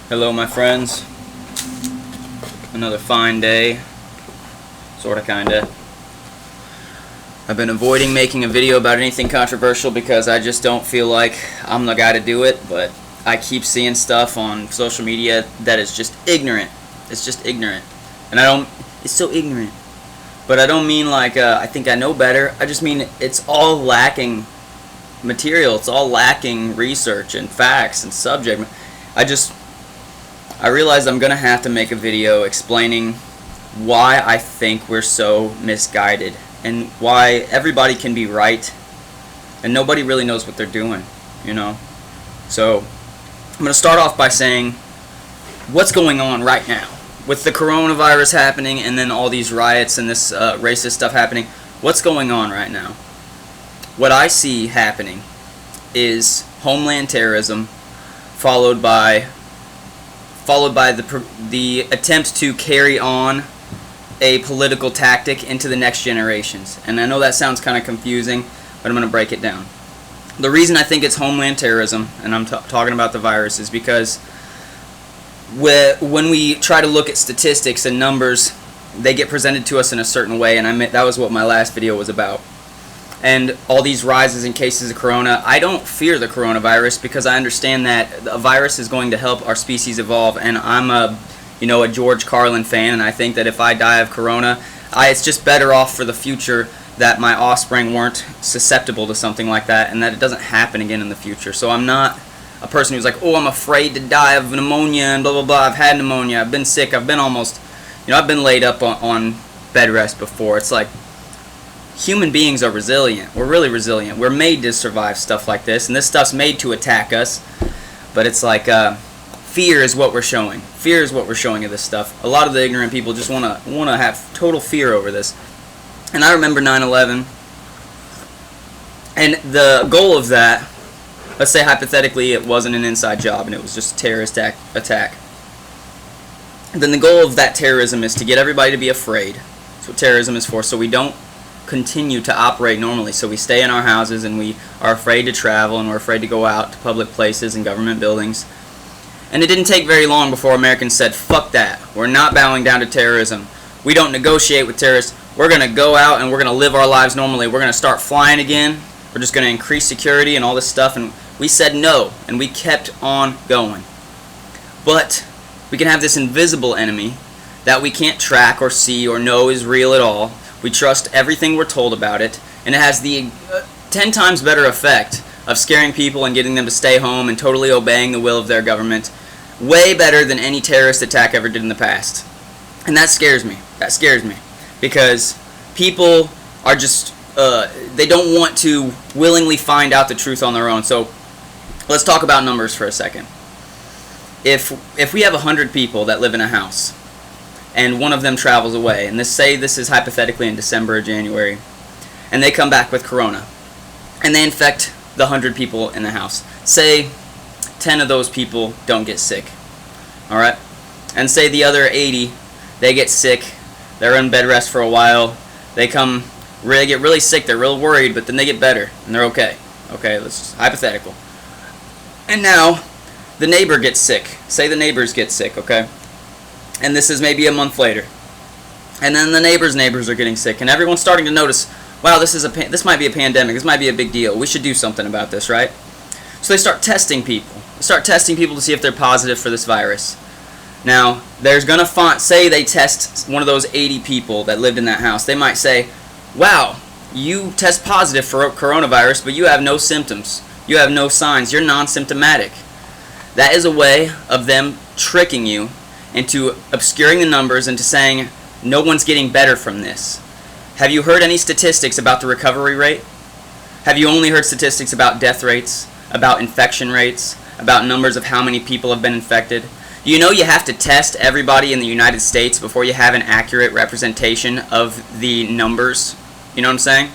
Hello, my friends. Another fine day. Sorta, kinda. I've been avoiding making a video about anything controversial because I just don't feel like I'm the guy to do it, but I keep seeing stuff on social media that is just ignorant. It's just ignorant. And it's so ignorant. But I don't mean like I think I know better. I just mean it's all lacking material. It's all lacking research and facts and subject. I realized I'm going to have to make a video explaining why I think we're so misguided and why everybody can be right and nobody really knows what they're doing, you know. So I'm going to start off by saying what's going on right now with the coronavirus happening and then all these riots and this racist stuff happening. What's going on right now? What I see happening is homeland terrorism followed by the attempt to carry on a political tactic into the next generations. And I know that sounds kind of confusing, but I'm going to break it down. The reason I think it's homeland terrorism, and I'm talking about the virus, is because when we try to look at statistics and numbers, they get presented to us in a certain way, and that was what my last video was about. And all these rises in cases of corona, I don't fear the coronavirus because I understand that a virus is going to help our species evolve, and I'm a George Carlin fan, and I think that if I die of corona, it's just better off for the future that my offspring weren't susceptible to something like that and that it doesn't happen again in the future. So I'm not a person who's like, oh, I'm afraid to die of pneumonia and blah blah blah. I've had pneumonia, I've been sick, I've been almost, I've been laid up on bed rest before. It's like, human beings are resilient. We're really resilient. We're made to survive stuff like this, and this stuff's made to attack us. But it's like fear is what we're showing. Fear is what we're showing of this stuff. A lot of the ignorant people just want to have total fear over this. And I remember 9/11, and the goal of that, let's say hypothetically it wasn't an inside job and it was just a terrorist attack. Then the goal of that terrorism is to get everybody to be afraid. That's what terrorism is for, so we don't continue to operate normally. So we stay in our houses and we are afraid to travel and we're afraid to go out to public places and government buildings. And it didn't take very long before Americans said, fuck that. We're not bowing down to terrorism. We don't negotiate with terrorists. We're going to go out and we're going to live our lives normally. We're going to start flying again. We're just going to increase security and all this stuff. And we said no, and we kept on going. But we can have this invisible enemy that we can't track or see or know is real at all. We trust everything we're told about it, and it has the 10 times better effect of scaring people and getting them to stay home and totally obeying the will of their government, way better than any terrorist attack ever did in the past. And that scares me. That scares me. Because people are just, they don't want to willingly find out the truth on their own. So let's talk about numbers for a second. If we have 100 people that live in a house, and one of them travels away, and say this is hypothetically in December or January, and they come back with corona, and they infect the 100 people in the house. Say 10 of those people don't get sick, all right? And say the other 80, they get sick, they're in bed rest for a while, they get really sick, they're real worried, but then they get better, and they're okay. Okay, this is hypothetical. And now, the neighbor gets sick. Say the neighbors get sick, okay? And this is maybe a month later, and then the neighbors' neighbors are getting sick, and everyone's starting to notice, wow, this might be a pandemic, this might be a big deal, we should do something about this, right? So they start testing people. They start testing people to see if they're positive for this virus. Now, there's going to say they test one of those 80 people that lived in that house. They might say, wow, you test positive for coronavirus, but you have no symptoms. You have no signs. You're non-symptomatic. That is a way of them tricking you into obscuring the numbers and to saying no one's getting better from this. Have you heard any statistics about the recovery rate? Have you only heard statistics about death rates, about infection rates, about numbers of how many people have been infected? Do you know you have to test everybody in the United States before you have an accurate representation of the numbers? You know what I'm saying?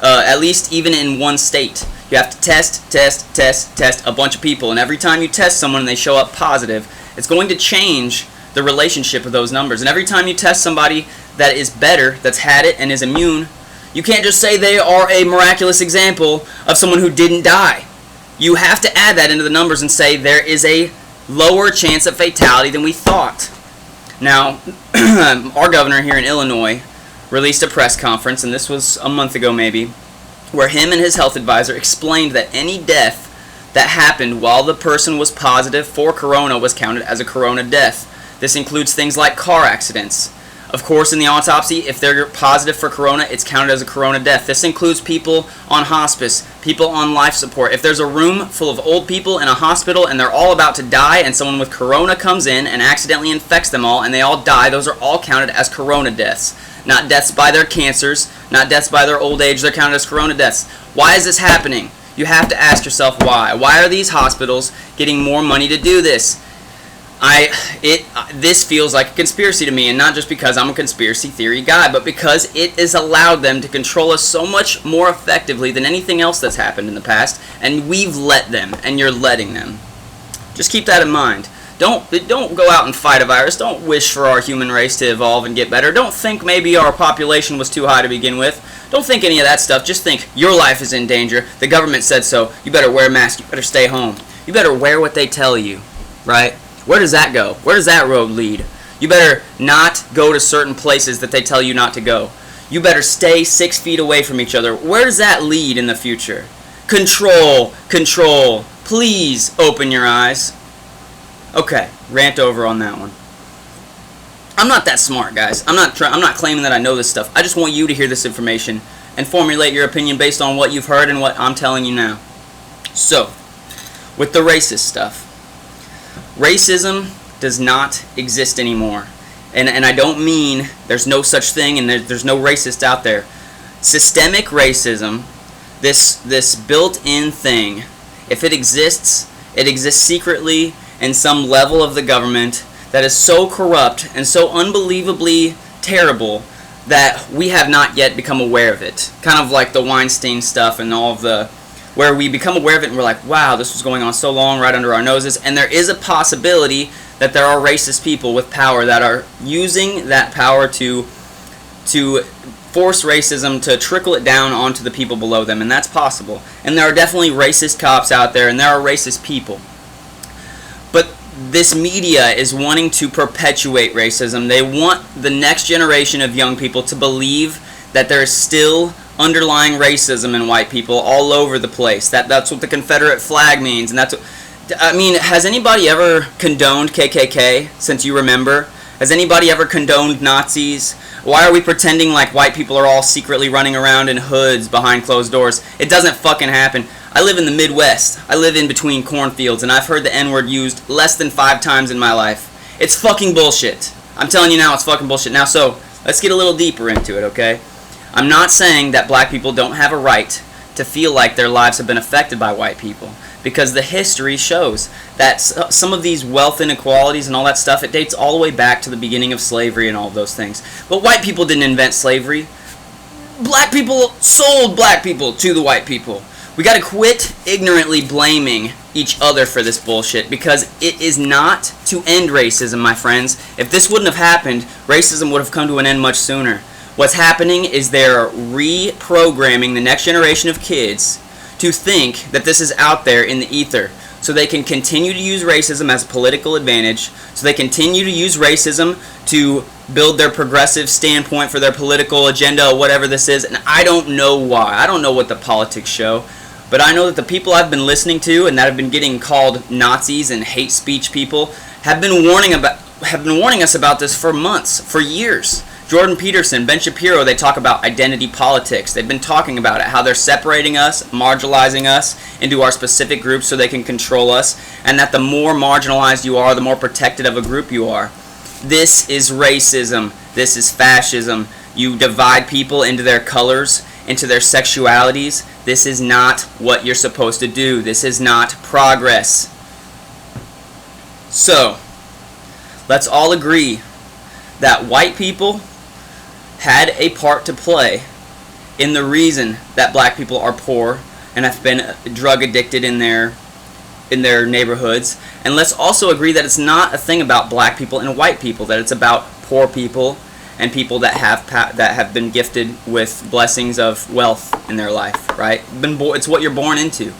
At least even in one state. You have to test a bunch of people, and every time you test someone and they show up positive, it's going to change the relationship of those numbers. And every time you test somebody that is better, that's had it and is immune, you can't just say they are a miraculous example of someone who didn't die. You have to add that into the numbers and say there is a lower chance of fatality than we thought. Now, our governor here in Illinois released a press conference, and this was a month ago maybe, where him and his health advisor explained that any death that happened while the person was positive for corona was counted as a corona death. This includes things like car accidents. Of course, in the autopsy, if they're positive for corona, it's counted as a corona death. This includes people on hospice, people on life support. If there's a room full of old people in a hospital and they're all about to die and someone with corona comes in and accidentally infects them all and they all die, those are all counted as corona deaths. Not deaths by their cancers, not deaths by their old age, they're counted as corona deaths. Why is this happening? You have to ask yourself why. Why are these hospitals getting more money to do this? This feels like a conspiracy to me, and not just because I'm a conspiracy theory guy, but because it has allowed them to control us so much more effectively than anything else that's happened in the past, and we've let them, and you're letting them. Just keep that in mind. Don't go out and fight a virus. Don't wish for our human race to evolve and get better. Don't think maybe our population was too high to begin with. Don't think any of that stuff. Just think your life is in danger. The government said so. You better wear a mask. You better stay home. You better wear what they tell you, right? Where does that go? Where does that road lead? You better not go to certain places that they tell you not to go. You better stay 6 feet away from each other. Where does that lead in the future? Control, control. Please open your eyes. Okay, rant over on that one. I'm not that smart, guys. I'm not claiming that I know this stuff. I just want you to hear this information and formulate your opinion based on what you've heard and what I'm telling you now. So, with the racist stuff. Racism does not exist anymore. And I don't mean there's no such thing and there's no racist out there. Systemic racism, this built-in thing, if it exists secretly in some level of the government that is so corrupt and so unbelievably terrible that we have not yet become aware of it. Kind of like the Weinstein stuff and all of the, where we become aware of it and we're like, wow, this was going on so long right under our noses. And there is a possibility that there are racist people with power that are using that power to force racism to trickle it down onto the people below them, and that's possible. And there are definitely racist cops out there, and there are racist people. But this media is wanting to perpetuate racism. They want the next generation of young people to believe that there is still underlying racism in white people all over the place. That's what the Confederate flag means, and that's what, I mean, has anybody ever condoned KKK since you remember? Has anybody ever condoned Nazis? Why are we pretending like white people are all secretly running around in hoods behind closed doors? It doesn't fucking happen. I live in the Midwest. I live in between cornfields, and I've heard the N-word used less than 5 times in my life. It's fucking bullshit. I'm telling you now, it's fucking bullshit. Now, so, let's get a little deeper into it, okay? I'm not saying that black people don't have a right to feel like their lives have been affected by white people, because the history shows that some of these wealth inequalities and all that stuff, it dates all the way back to the beginning of slavery and all of those things. But white people didn't invent slavery. Black people sold black people to the white people. We gotta quit ignorantly blaming each other for this bullshit, because it is not to end racism, my friends. If this wouldn't have happened, racism would have come to an end much sooner. What's happening is they're reprogramming the next generation of kids to think that this is out there in the ether, so they can continue to use racism as a political advantage, so they continue to use racism to build their progressive standpoint for their political agenda or whatever this is. And I don't know why. I don't know what the politics show, but I know that the people I've been listening to and that have been getting called Nazis and hate speech people have been warning us about this for months, for years. Jordan Peterson, Ben Shapiro, they talk about identity politics. They've been talking about it, how they're separating us, marginalizing us into our specific groups so they can control us, and that the more marginalized you are, the more protected of a group you are. This is racism. This is fascism. You divide people into their colors, into their sexualities. This is not what you're supposed to do. This is not progress. So, let's all agree that white people had a part to play in the reason that black people are poor and have been drug addicted in their neighborhoods. And let's also agree that it's not a thing about black people and white people, that it's about poor people and people that have been gifted with blessings of wealth in their life, right? It's what you're born into.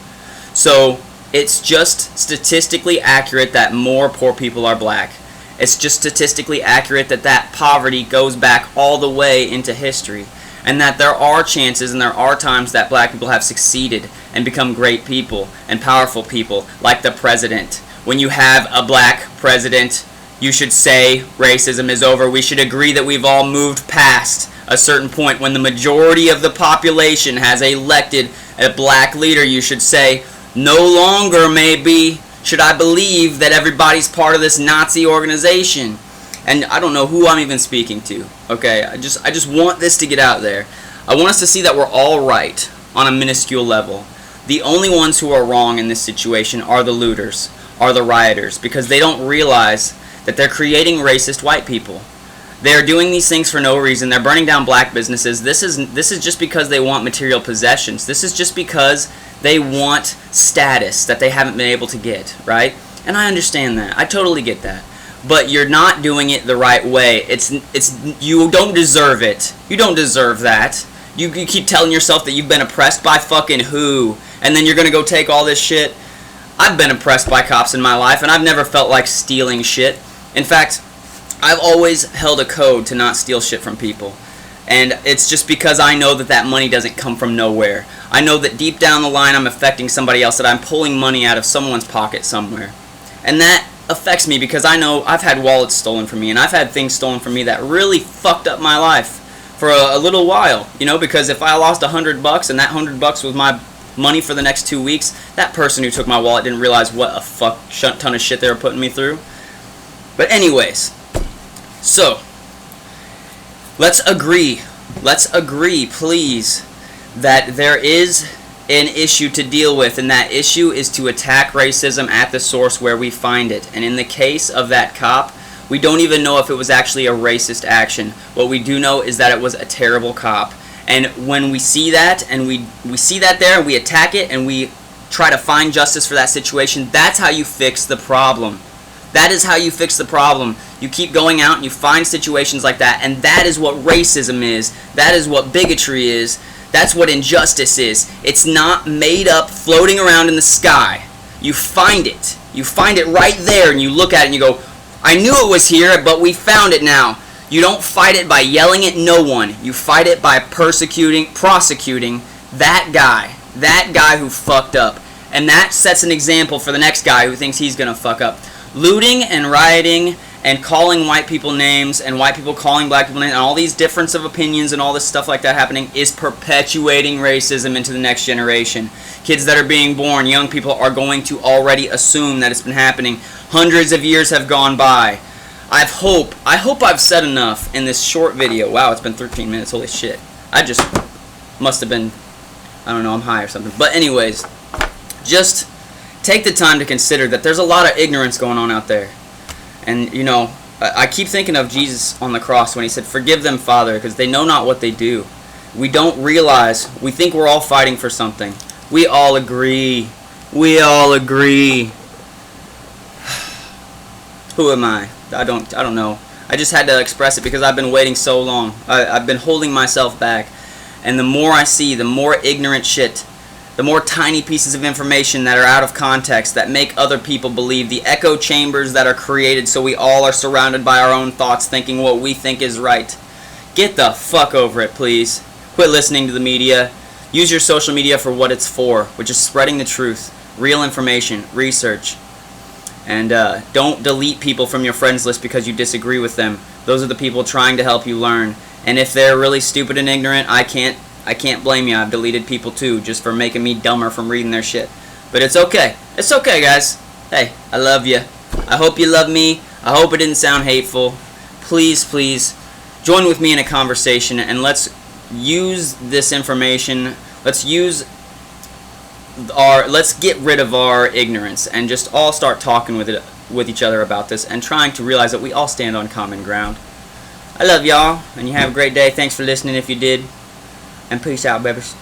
So It's just statistically accurate that more poor people are black. It's just statistically accurate that poverty goes back all the way into history, and that there are chances and there are times that black people have succeeded and become great people and powerful people, like the president. When you have a black president, you should say racism is over. We should agree that we've all moved past a certain point. When the majority of the population has elected a black leader, you should say, no longer maybe should I believe that everybody's part of this Nazi organization. And I don't know who I'm even speaking to. Okay, I just want this to get out there. I want us to see that we're all right on a minuscule level. The only ones who are wrong in this situation are the looters, are the rioters, because they don't realize that they're creating racist white people. They're doing these things for no reason. They're burning down black businesses. This is just because they want material possessions. This is just because they want status that they haven't been able to get, right? And I understand that. I totally get that. But you're not doing it the right way. You don't deserve it. You don't deserve that. You keep telling yourself that you've been oppressed by fucking who, and then you're gonna go take all this shit. I've been oppressed by cops in my life, and I've never felt like stealing shit. In fact, I've always held a code to not steal shit from people. And it's just because I know that money doesn't come from nowhere. I know that deep down the line I'm affecting somebody else, that I'm pulling money out of someone's pocket somewhere. And that affects me because I know I've had wallets stolen from me, and I've had things stolen from me that really fucked up my life for a little while. You know, because if I lost $100 and that $100 was my money for the next 2 weeks, that person who took my wallet didn't realize what a fuck ton of shit they were putting me through. But anyways, so let's agree, please, that there is an issue to deal with, and that issue is to attack racism at the source where we find it. And in the case of that cop, we don't even know if it was actually a racist action. What we do know is that it was a terrible cop. And when we see that, and we see that there, and we attack it, and we try to find justice for that situation, that's how you fix the problem. That is how you fix the problem. You keep going out and you find situations like that, and that is what racism is. That is what bigotry is. That's what injustice is. It's not made up, floating around in the sky. You find it. You find it right there, and you look at it and you go, I knew it was here, but we found it now. You don't fight it by yelling at no one. You fight it by prosecuting that guy who fucked up. And that sets an example for the next guy who thinks he's going to fuck up. Looting and rioting and calling white people names and white people calling black people names and all these difference of opinions and all this stuff like that happening is perpetuating racism into the next generation. Kids that are being born, young people, are going to already assume that it's been happening. Hundreds of years have gone by. I hope I've said enough in this short video. Wow, it's been 13 minutes. Holy shit. I just must have been, I don't know, I'm high or something. But anyways, just take the time to consider that there's a lot of ignorance going on out there. And, you know, I keep thinking of Jesus on the cross when he said, forgive them, Father, because they know not what they do. We don't realize, we think we're all fighting for something. We all agree. We all agree. Who am I? I don't know. I just had to express it because I've been waiting so long. I've been holding myself back. And the more I see, the more ignorant shit, the more tiny pieces of information that are out of context that make other people believe, the echo chambers that are created so we all are surrounded by our own thoughts thinking what we think is right. Get the fuck over it, please. Quit listening to the media. Use your social media for what it's for, which is spreading the truth, real information, research. And don't delete people from your friends list because you disagree with them. Those are the people trying to help you learn. And if they're really stupid and ignorant, I can't blame you. I've deleted people too, just for making me dumber from reading their shit. But it's okay. It's okay, guys. Hey, I love you. I hope you love me. I hope it didn't sound hateful. Please, please, join with me in a conversation, and let's use this information. Let's get rid of our ignorance and just all start talking with each other about this and trying to realize that we all stand on common ground. I love y'all, and you have a great day. Thanks for listening if you did. And peace out, babies.